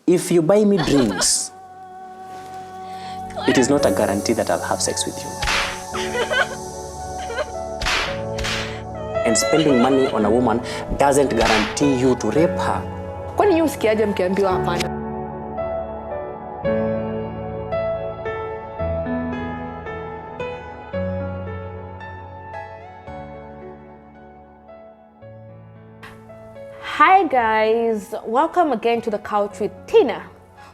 If you buy me drinks, it is not a guarantee that I'll have sex with you. And spending money on a woman doesn't guarantee you to rape her. Kwani nyinyi usikiaje mkiambiwa hapana? Hi guys, welcome again to the couch with Tinah.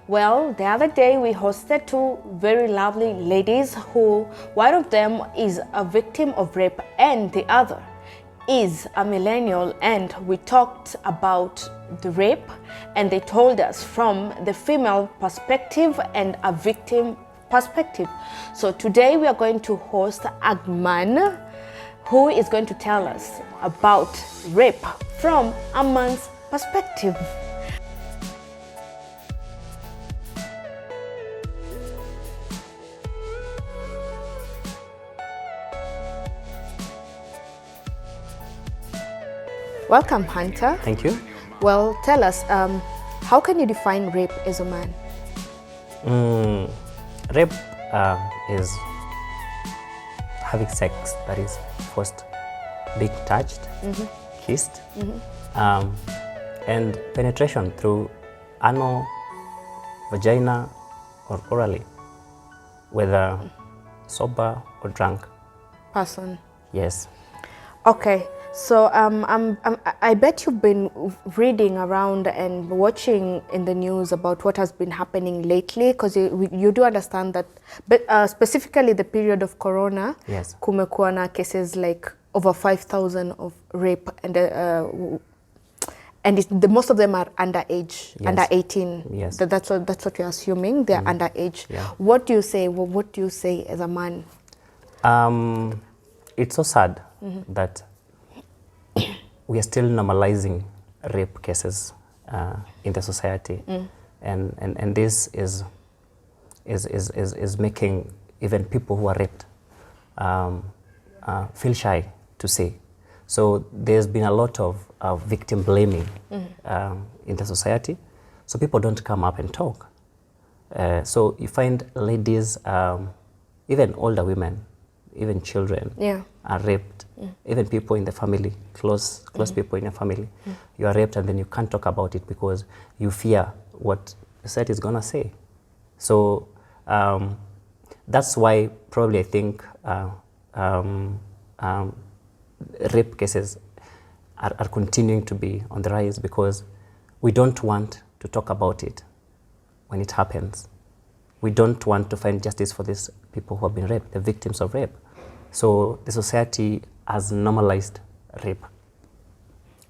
Well, the other day we hosted two very lovely ladies who, one of them is a victim of rape and the other is a millennial, and we talked about the rape and they told us from the female perspective and a victim perspective. So today we are going to host a man who is going to tell us about rape from a man's perspective. Welcome, Hunter. Thank you. Well, tell us, how can you define rape as a man? Rape is having sex that is forced, being touched, kissed, and penetration through anal, vagina, or orally, whether sober or drunk. Person. Yes. Okay. So I bet you've been reading around and watching in the news about what has been happening lately, because you do understand that, but specifically the period of Corona, Yes. kumekuwa na cases like over 5,000 of rape, and most of them are underage, Yes. under 18. Yes. That's what you're assuming. They're underage. Yeah. What do you say? What do you say as a man? It's so sad that we are still normalizing rape cases in the society, and this is making even people who are raped feel shy to say. So there's been a lot of victim blaming in the society, so people don't come up and talk. So you find ladies, even older women, even children, are raped. Even people in the family, close people in your family, you are raped, and then you can't talk about it because you fear what the society is gonna say. So that's why probably I think rape cases are continuing to be on the rise, because we don't want to talk about it when it happens. We don't want to find justice for these people who have been raped, the victims of rape. So the society has normalized rape.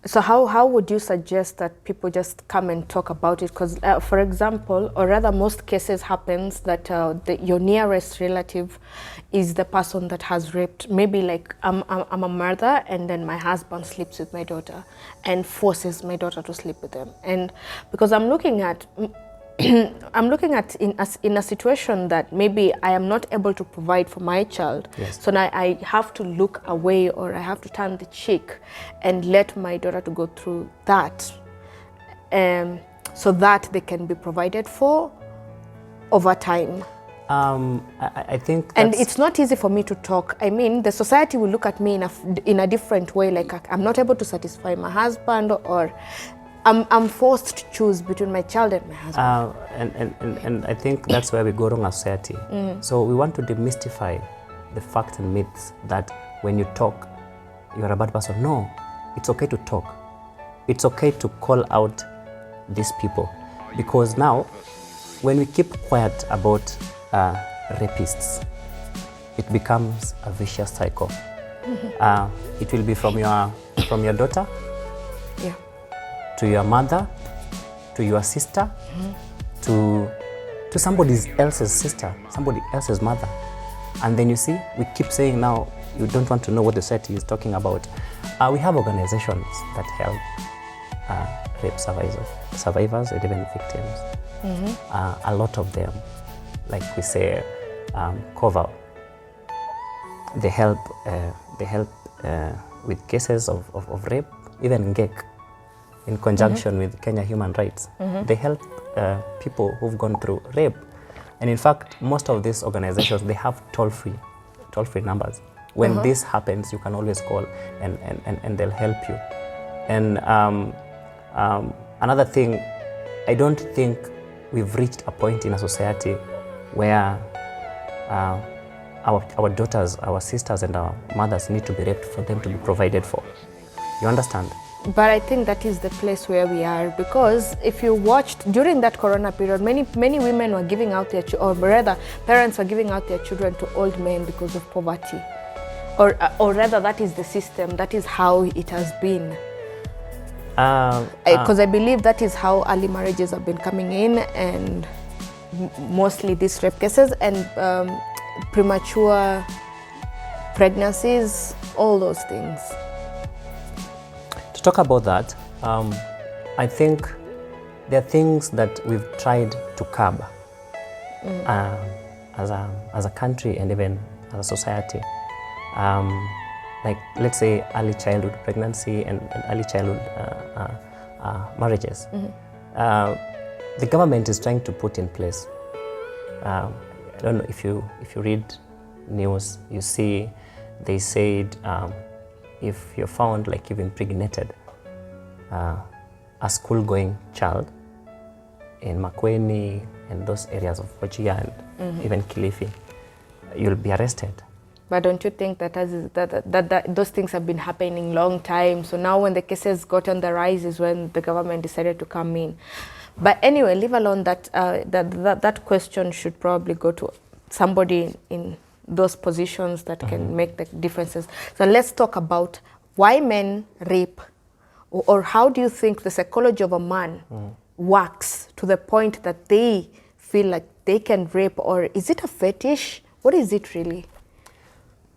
So how would you suggest that people just come and talk about it? Because, for example, or rather most cases happens that your nearest relative is the person that has raped. Maybe like I'm a mother, and then my husband sleeps with my daughter and forces my daughter to sleep with them. And because I'm looking at in a situation that maybe I am not able to provide for my child, Yes. so now I have to look away, or I have to turn the cheek and let my daughter to go through that, so that they can be provided for over time. I think And it's not easy for me to talk. I mean, the society will look at me in a different way, like I'm not able to satisfy my husband, or I'm forced to choose between my child and my husband. And I think that's where we go wrong as society. So we want to demystify the facts and myths that when you talk, you're a bad person. No, it's okay to talk. It's okay to call out these people, because now when we keep quiet about rapists, it becomes a vicious cycle. It will be from your daughter, Yeah. to your mother, to your sister, to somebody else's sister, somebody else's mother. And then you see, we keep saying now, you don't want to know what the society is talking about. We have organizations that help rape survivors and even victims. A lot of them, like we say, cover. They help with cases of rape, even GEC. in conjunction with Kenya Human Rights. They help people who've gone through rape. And in fact, most of these organizations, they have toll-free numbers. When this happens, you can always call and they'll help you. And another thing, I don't think we've reached a point in a society where our daughters, our sisters and our mothers need to be raped for them to be provided for. You understand? But I think that is the place where we are, because if you watched during that corona period, many women were giving out their or rather parents were giving out their children to old men because of poverty, or rather that is the system, that is how it has been. Because I believe that is how early marriages have been coming in, and mostly these rape cases and premature pregnancies, all those things. To talk about that, I think there are things that we've tried to curb as a country and even as a society. Like, let's say, early childhood pregnancy and early childhood marriages. The government is trying to put in place. I don't know if you read news, you see they said if you're found like you've impregnated a school-going child in Makueni and those areas of Wajir and even Kilifi, you'll be arrested. But don't you think that those things have been happening long time? So now when the cases got on the rise is when the government decided to come in. But anyway, leave alone that, that question should probably go to somebody in those positions that can make the differences. So let's talk about why men rape, or how do you think the psychology of a man works to the point that they feel like they can rape, or is it a fetish? What is it really?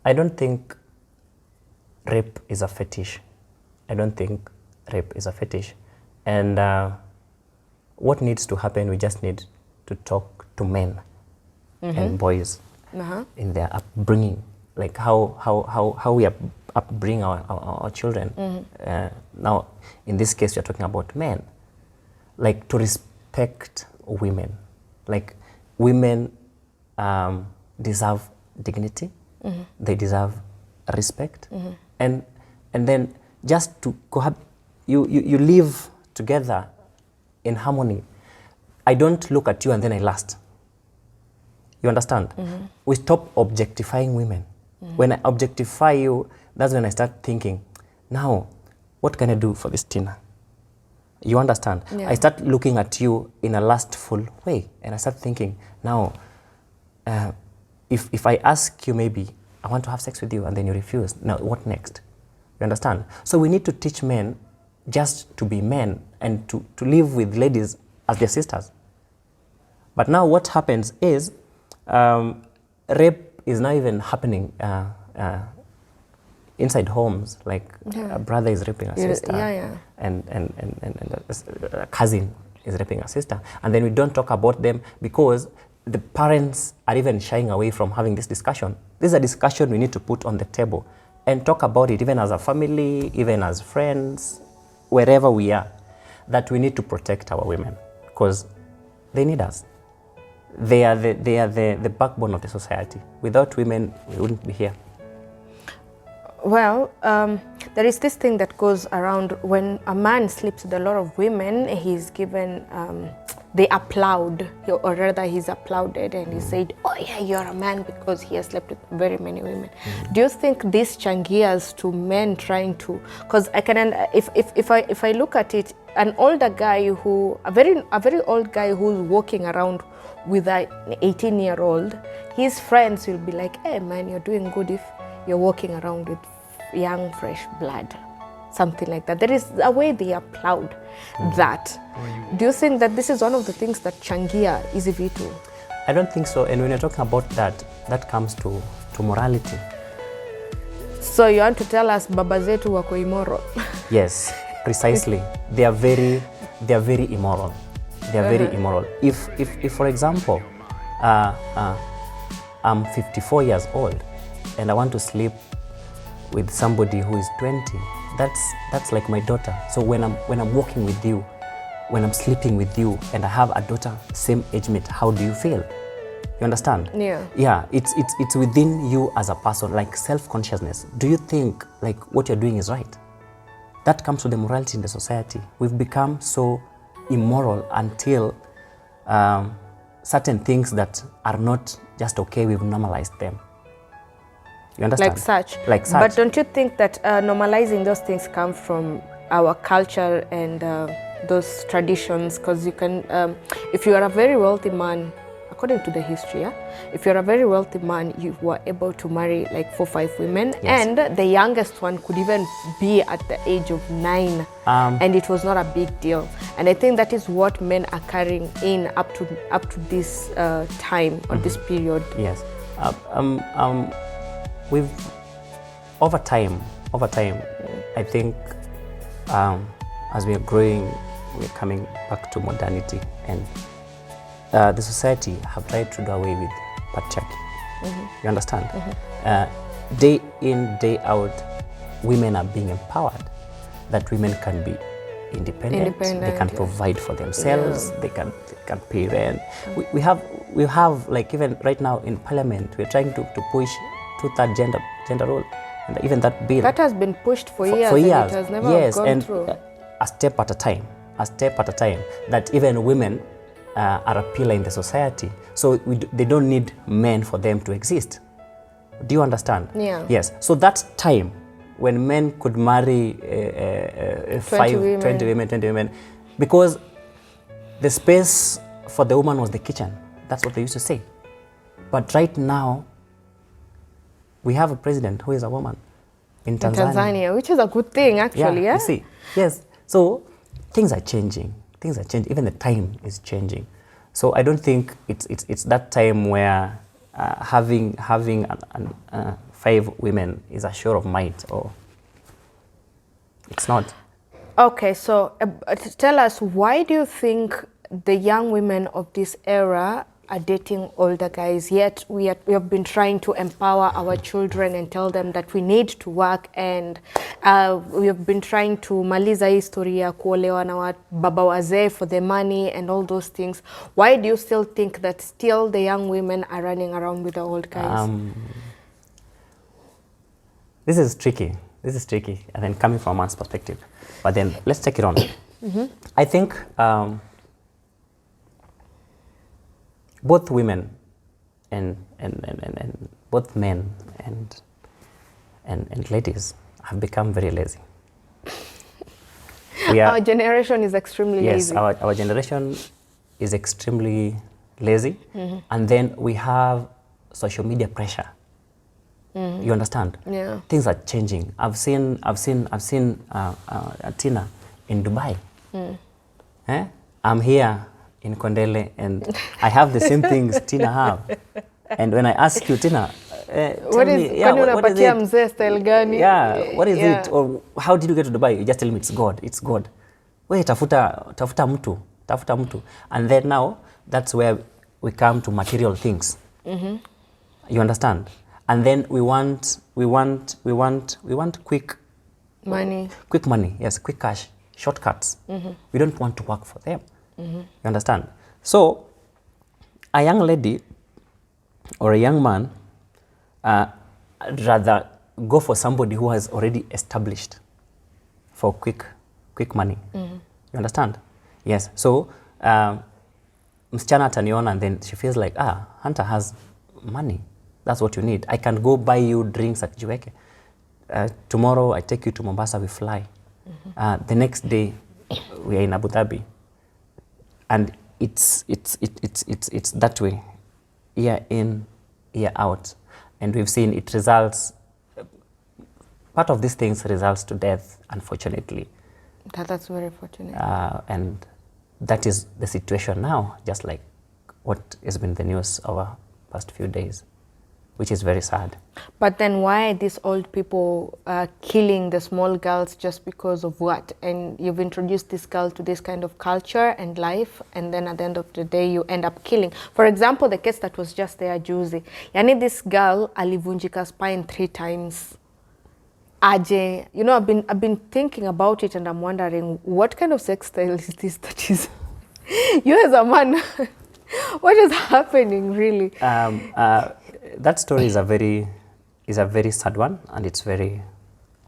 I don't think rape is a fetish. I don't think rape is a fetish. And what needs to happen, we just need to talk to men and boys in their upbringing, like how we upbring our children. Now, in this case, we're talking about men, like to respect women. Like, women deserve dignity. They deserve respect, and then just to you live together in harmony. I don't look at you and then I lust. You understand? We stop objectifying women. When I objectify you, that's when I start thinking, now, what can I do for this Tinah? You understand? Yeah. I start looking at you in a lustful way, and I start thinking, now, if I ask you, maybe I want to have sex with you, and then you refuse, now what next? You understand? So we need to teach men just to be men and to live with ladies as their sisters. But now what happens is rape is now even happening inside homes, like a brother is raping a sister, and a cousin is raping a sister, and then we don't talk about them because the parents are even shying away from having this discussion. This is a discussion we need to put on the table and talk about it, even as a family, even as friends, wherever we are, that we need to protect our women because they need us. They are the backbone of the society. Without women, we wouldn't be here. Well, there is this thing that goes around when a man sleeps with a lot of women, he's given, they applaud, or rather he's applauded and he said, oh yeah, you're a man because he has slept with very many women. Do you think this changias to men trying to, because I can, if I look at it, an older guy who, a very old guy who's walking around with an 18-year-old, his friends will be like, hey man, you're doing good if you're walking around with young, fresh blood, something like that. There is a way they applaud that. Do you think that this is one of the things that changia is vital? I don't think so. And when you're talking about that, that comes to morality. So you want to tell us baba zetu wako immoral? Yes, precisely. They are very immoral. They are very immoral. If for example, I'm 54 years old and I want to sleep with somebody who is 20, that's like my daughter. So when I'm walking with you, when I'm sleeping with you, and I have a daughter same age mate, how do you feel? You understand? Yeah. Yeah, it's within you as a person, like self-consciousness. Do you think like what you're doing is right? That comes to the morality in the society. We've become so immoral until certain things that are not just okay, we've normalized them. You understand? Like such. Like such. But don't you think that normalizing those things come from our culture and those traditions? Because you can, if you are a very wealthy man, according to the history, yeah? If you're a very wealthy man, you were able to marry like 4 or 5 women, Yes. and the youngest one could even be at the age of 9, and it was not a big deal. And I think that is what men are carrying in up to this time or this period. Yes. We've over time, I think as we are growing, we're coming back to modernity, and the society have tried to do away with patriarchy. You understand? Day in, day out, women are being empowered, that women can be independent, they can provide for themselves, they can pay rent. We have like, even right now in parliament, we're trying to push 2/3 gender role, and even that bill that has been pushed for years. And it has never gone through. A step at a time, that even women are a pillar in the society, so they don't need men for them to exist. Do you understand? Yeah. Yes. So that time when men could marry 20 women, because the space for the woman was the kitchen. That's what they used to say. But right now, we have a president who is a woman in Tanzania. Which is a good thing, actually. Yeah. You see, yes. So things are changing. Even the time is changing. So I don't think it's that time where having 5 women is a show of might, or it's not. Okay, so tell us, why do you think the young women of this era are dating older guys, yet we have been trying to empower our children and tell them that we need to work, and we have been trying to maliza history ya kuolewa na baba wazee for the money and all those things? Why do you still think that still the young women are running around with the old guys? This is tricky, and then coming from a man's perspective. But then let's take it on. I think both women and both men and ladies have become very lazy. Our generation is extremely lazy. Yes, our generation is extremely lazy, and then we have social media pressure. You understand? Yeah. Things are changing. I've seen Tinah in Dubai. I'm here in Kondele, and I have the same things Tinah have. And when I ask you, Tinah, what is it? Yeah, what is it? Or how did you get to Dubai? You just tell me it's God. It's God. Wait, tafuta mtu. And then now, that's where we come to material things. You understand? And then we want quick money. Quick money, yes, quick cash, shortcuts. We don't want to work for them. You understand? So, a young lady or a young man rather go for somebody who has already established for quick money. You understand? Yes. So, msichana ataniona, and then she feels like, Hunter has money. That's what you need. I can go buy you drinks at Jiweke. Tomorrow I take you to Mombasa, we fly. The next day we are in Abu Dhabi. And it's that way, year in, year out. And we've seen it results, part of these things results to death, unfortunately. That's very fortunate. And that is the situation now, just like what has been the news over past few days, which is very sad. But then why are these old people killing the small girls just because of what? And you've introduced this girl to this kind of culture and life, and then at the end of the day you end up killing. For example, the case that was just there, Juzi. Yani this girl alivunjika spine 3 times. Aje, you know, I've been thinking about it, and I'm wondering what kind of sex style is this that is you as a man. What is happening really? That story is a very sad one, and it's very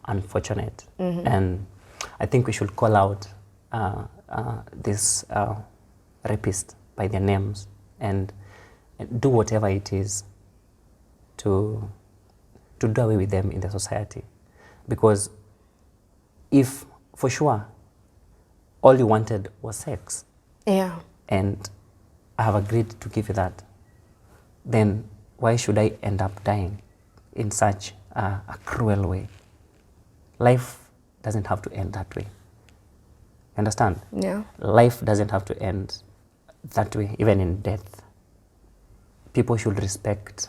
unfortunate. And I think we should call out this rapist by their names and do whatever it is to do away with them in the society. Because if, for sure, all you wanted was sex, Yeah. and I have agreed to give you that, then why should I end up dying in such a cruel way? Life doesn't have to end that way. Understand? Yeah. Life doesn't have to end that way, even in death. People should respect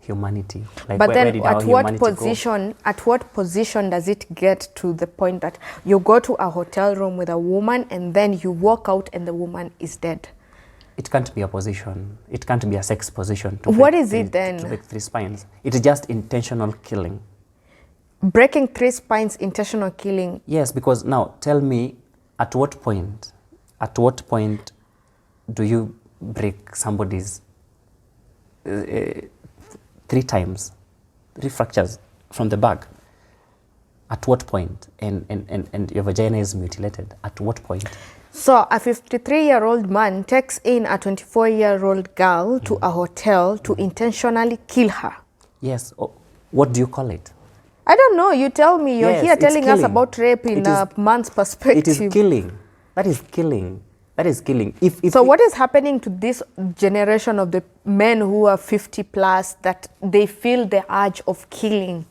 humanity. Like, But where then did our at what humanity go? position does it get to the point that you go to a hotel room with a woman and then you walk out and the woman is dead? It can't be a position. It can't be a sex position. What is it then? To break 3 spines. It is just intentional killing. Breaking 3 spines, intentional killing. Yes, because now tell me, at what point do you break somebody's 3 times, 3 fractures from the back? At what point? And your vagina is mutilated. At what point? So a 53-year-old man takes in a 24-year-old girl to a hotel to intentionally kill her. Yes. Oh, what do you call it? I don't know. You tell me. You're Yes, here it's telling us killing. about rape in a man's perspective. It is killing. That is killing. That is killing. So what is happening to this generation of the men who are 50 plus that they feel the urge of killing?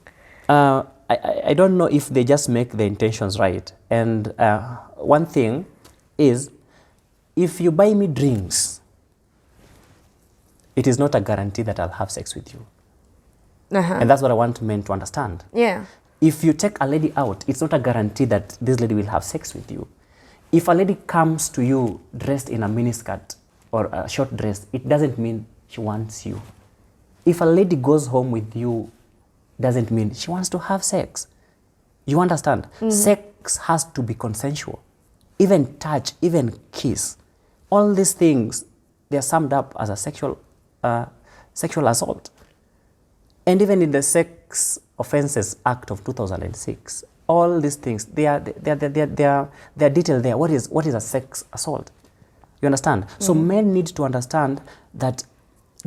I don't know if they just make the intentions right. And one thing is, if you buy me drinks, it is not a guarantee that I'll have sex with you. And that's what I want men to understand. Yeah. If you take a lady out, it's not a guarantee that this lady will have sex with you. If a lady comes to you dressed in a miniskirt or a short dress, it doesn't mean she wants you. If a lady goes home with you, doesn't mean she wants to have sex. You understand? Sex has to be consensual. Even touch, even kiss. All these things, they are summed up as a sexual assault. And even in the Sex Offences Act of 2006, all these things, they are detailed there. What is a sex assault? You understand? So men need to understand that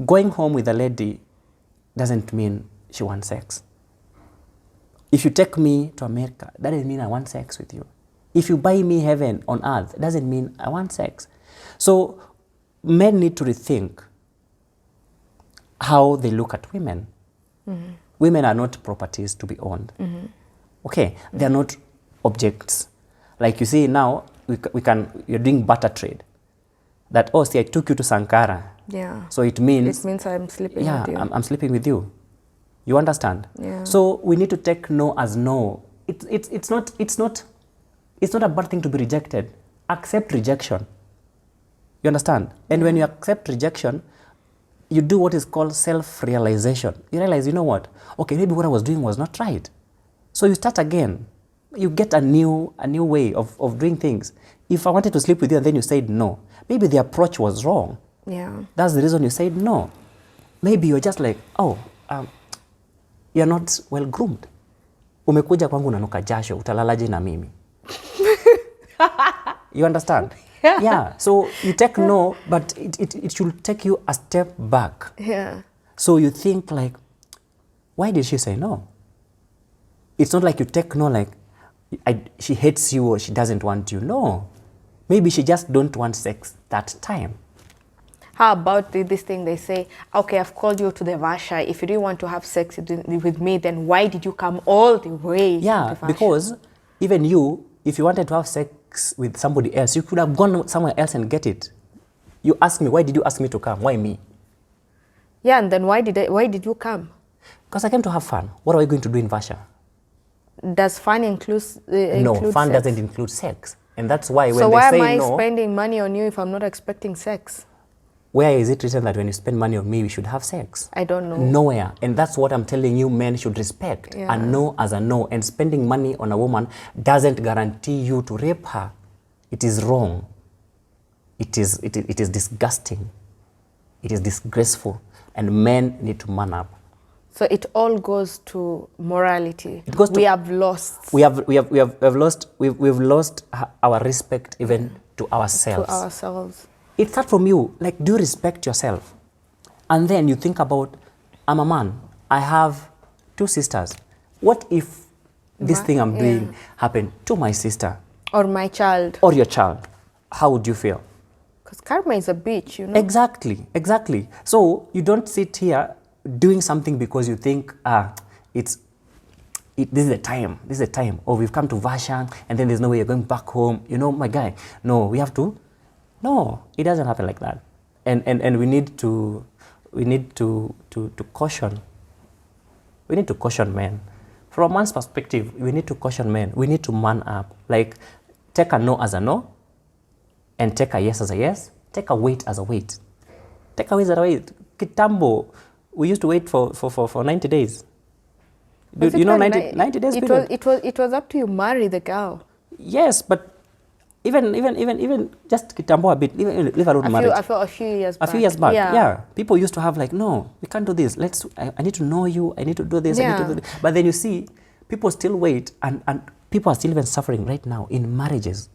going home with a lady doesn't mean she wants sex. If you take me to America, that doesn't mean I want sex with you. If you buy me heaven on earth, it doesn't mean I want sex. So men need to rethink how they look at women. Women are not properties to be owned. Okay, they are not objects. Like you see now, you're doing barter trade. That, oh, see, I took you to Sankara. Yeah. So it means I'm sleeping yeah, with you. I'm sleeping with you. You understand? Yeah. So we need to take no as no. It's not a bad thing to be rejected. Accept rejection. You understand? And when you accept rejection, you do what is called self-realization. You realize, you know what? Okay, maybe what I was doing was not right. So you start again. You get a new way of doing things. If I wanted to sleep with you and then you said no, maybe the approach was wrong. Yeah. That's the reason you said no. Maybe you're just like, oh, you're not well groomed. Umekuja kwangu unanuka jasho, utalalaje na mimi? You understand? Yeah. So you take no, but it should take you a step back. Yeah. So you think like, why did she say no? It's not like you take no like, she hates you or she doesn't want you. No. Maybe she just don't want sex that time. How about this thing they say, okay, I've called you to the Vasha. If you didn't want to have sex with me, then why did you come all the way to Yeah, the Vasha? because even you, if you wanted to have sex with somebody else, you could have gone somewhere else and get it. You ask me, why did you ask me to come? Why me? Yeah, and then why did you come? Because I came to have fun. What are we going to do in Vasha? Does fun include No, fun sex? doesn't include sex. And that's why when So they why say am I no, spending money on you if I'm not expecting sex? Where is it written that when you spend money on me, we should have sex? I don't know. Nowhere. And that's what I'm telling you, men should respect. A no as a no. And spending money on a woman doesn't guarantee you to rape her. It is wrong. It is disgusting. It is disgraceful. And men need to man up. So it all goes to morality. It goes to, we have lost. We've lost our respect even to ourselves. To ourselves. It starts from you. Like, do you respect yourself? And then you think about, I'm a man. I have 2 sisters. What if this thing I'm doing happened to my sister? Or my child. Or your child. How would you feel? Because karma is a bitch, you know? Exactly, exactly. So you don't sit here doing something because you think, this is the time. Or we've come to Vasha and then there's no way you're going back home. You know, my guy. No, we have to. No, it doesn't happen like that. And we need to caution. We need to caution men. From a man's perspective, we need to caution men. We need to man up. Like, take a no as a no, and take a yes as a yes. Take a wait as a wait. Take a wait as a wait. Kitambo, we used to wait for 90 days. You know 90 days period? It was up to you marry the girl. Yes, but even just kitambo a bit, leave alone marriage. A few years back. A few years back, yeah. People used to have like, no, we can't do this. I need to know you. I need to do this. I need to do this. But then you see, people still wait, and people are still even suffering right now in marriages.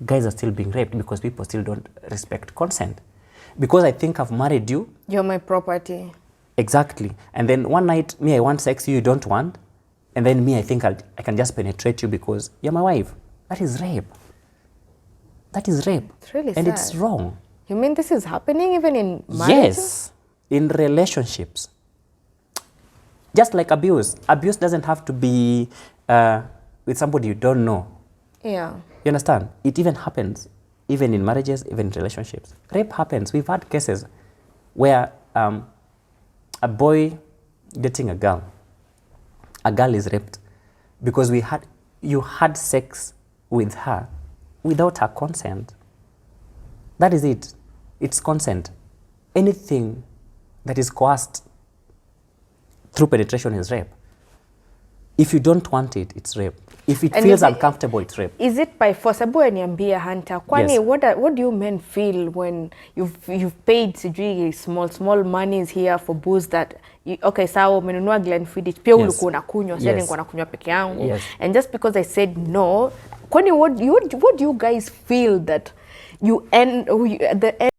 Guys are still being raped because people still don't respect consent. Because I think I've married you. You're my property. Exactly. And then one night, me, I want sex, you don't want. And then me, I think I can just penetrate you because you're my wife. That is rape. That is rape. It's really and sad. It's wrong. You mean this is happening even in marriages? Yes. In relationships. Just like abuse. Abuse doesn't have to be with somebody you don't know. Yeah. You understand? It even happens, even in marriages, even in relationships. Rape happens. We've had cases where a boy dating a girl is raped because you had sex with her without her consent. That is it. It's consent. Anything that is coerced through penetration is rape. If you don't want it, it's rape. If it feels uncomfortable, it's rape. Is it by force? Abu niambia Hunter. Kwani, yes. What do you men feel when you've paid small monies here for booze that okay, sawa umenunua Glenfiddich pia ulikuwa unakunywa, sasa nilikuwa nakunywa peke yangu. And just because I said no, kwani what do you guys feel that you end the end